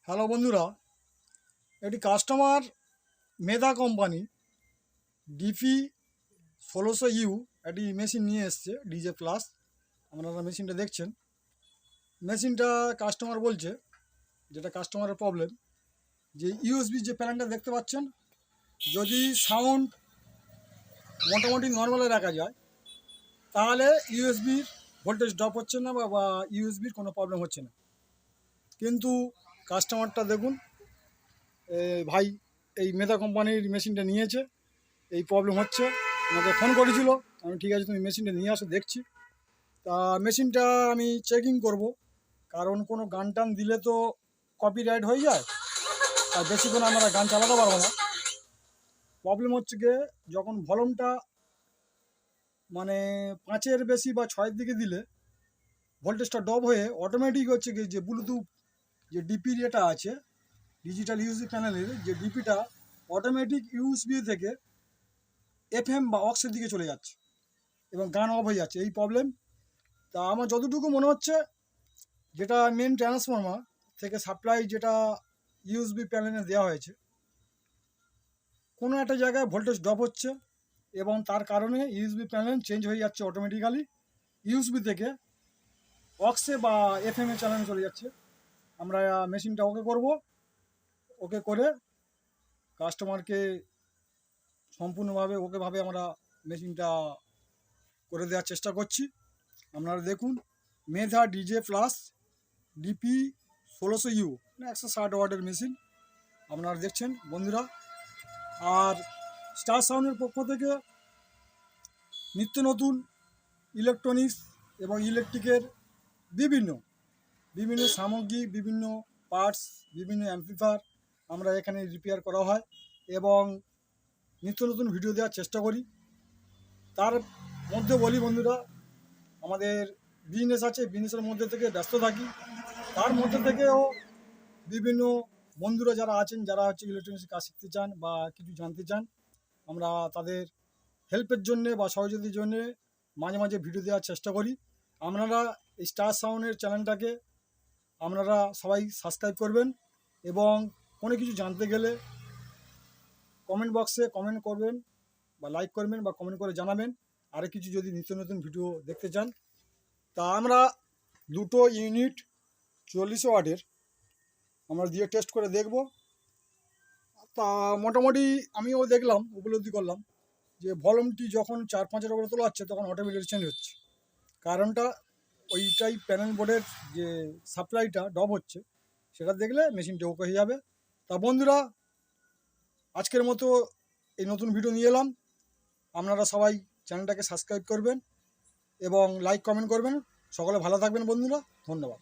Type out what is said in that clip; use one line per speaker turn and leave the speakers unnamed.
Hello বন্ধুরা, একটি customer মেধা কোম্পানি ডিপি 1600 ইউ একটি মেশিন নিয়ে এসছে ডিজে প্লাস। আপনারা মেশিনটা দেখছেন। মেশিনটা কাস্টমার বলছে, যেটা কাস্টমারের প্রবলেম, যে ইউএসবি যে প্যানেলটা দেখতে পাচ্ছেন, যদি সাউন্ড মোটামুটি নর্মালে রাখা যায় তাহলে ইউএসবির ভোল্টেজ ড্রপ হচ্ছে না বা ইউএসবির কোনো প্রবলেম হচ্ছে না। কিন্তু কাস্টমারটা দেখুন, ভাই এই মেধা কোম্পানির মেশিনটা নিয়েছে, এই প্রবলেম হচ্ছে। আমাকে ফোন করেছিল, আমি ঠিক আছে তুমি মেশিনটা নিয়ে আসো, দেখছি। তা মেশিনটা আমি চেকিং করব, কারণ কোনো গান টান দিলে তো কপিরাইট হয়ে যায়, আর বেশিক্ষণ আমরা গান চালাতে পারবো না। প্রবলেম হচ্ছে গিয়ে যখন ভলিউমটা মানে 5-এর বেশি বা 6-এর দিকে দিলে ভোল্টেজটা ড্রপ হয়ে অটোমেটিক হচ্ছে গিয়ে যে ব্লুটুথ যে ডিপি এটা আছে, ডিজিটাল ইউএসবি প্যানেলের যে ডিপিটা অটোমেটিক ইউএসবি থেকে এফএম বা অক্সের দিকে চলে যাচ্ছে এবং গান অফ হয়ে যাচ্ছে, এই প্রবলেম। তা আমার যতটুকু মনে হচ্ছে, যেটা মেন ট্রান্সফর্মার থেকে সাপ্লাই যেটা ইউএসবি প্যানেলে দেওয়া হয়েছে, কোনো একটা জায়গায় ভোল্টেজ ড্রপ হচ্ছে এবং তার কারণে ইউএসবি প্যানেল চেঞ্জ হয়ে যাচ্ছে অটোমেটিক্যালি, ইউএসবি থেকে অক্সে বা এফএম এ চ্যানেলে চলে যাচ্ছে। আমরা মেশিনটা ওকে করব, ওকে করে কাস্টমারকে সম্পূর্ণভাবে ওকেভাবে আমরা মেশিনটা করে দেওয়ার চেষ্টা করছি। আপনারা দেখুন, মেধা ডিজে প্লাস ডিপি 1600 ইউ, 160 ওয়াটের মেশিন আপনারা দেখছেন বন্ধুরা। আর স্টার সাউন্ডের পক্ষ থেকে নিত্য নতুন ইলেকট্রনিক্স এবং ইলেকট্রিকের বিভিন্ন বিভিন্ন সামগ্রী, বিভিন্ন পার্টস, বিভিন্ন অ্যাম্পলিফায়ার আমরা এখানে রিপেয়ার করা হয় এবং নিত্য নতুন ভিডিও দেওয়ার চেষ্টা করি। তার মধ্যে বলি বন্ধুরা, আমাদের বিজনেস আছে, বিজনেসের মধ্যে থেকে ব্যস্ত থাকি। তার মধ্যে থেকেও বিভিন্ন বন্ধুরা যারা আছেন, যারা হচ্ছে ইলেকট্রনিক্স কাজ শিখতে চান বা কিছু জানতে চান, আমরা তাদের হেল্পের জন্যে বা সহযোগিতার জন্যে মাঝে মাঝে ভিডিও দেওয়ার চেষ্টা করি। আপনারা এই স্টার সাউন্ডের চ্যানেলটাকে আপনারা সবাই সাবস্ক্রাইব করবেন এবং কোনো কিছু জানতে গেলে কমেন্ট বক্সে কমেন্ট করবেন বা লাইক করবেন বা কমেন্ট করে জানাবেন। আরও কিছু যদি নিত্য নতুন ভিডিও দেখতে চান, তা আমরা দুটো ইউনিট 40 ওয়াটের আমরা দিয়ে টেস্ট করে দেখব। তা মোটামুটি আমিও দেখলাম, উপলব্ধি করলাম যে ভলিউমটি যখন 4-5-এর উপরে তোলা হচ্ছে তখন অটোমেটিক চেঞ্জ হচ্ছে। কারণটা ওইটাই প্যানেল বোর্ডের যে সাপ্লাইটা ড্রপ হচ্ছে, সেটা দেখলে মেশিনটা ওকে হয়ে যাবে। তা বন্ধুরা, আজকের মতো এই নতুন ভিডিও নিয়ে এলাম। আপনারা সবাই চ্যানেলটাকে সাবস্ক্রাইব করবেন এবং লাইক কমেন্ট করবেন। সকলে ভালো থাকবেন বন্ধুরা, ধন্যবাদ।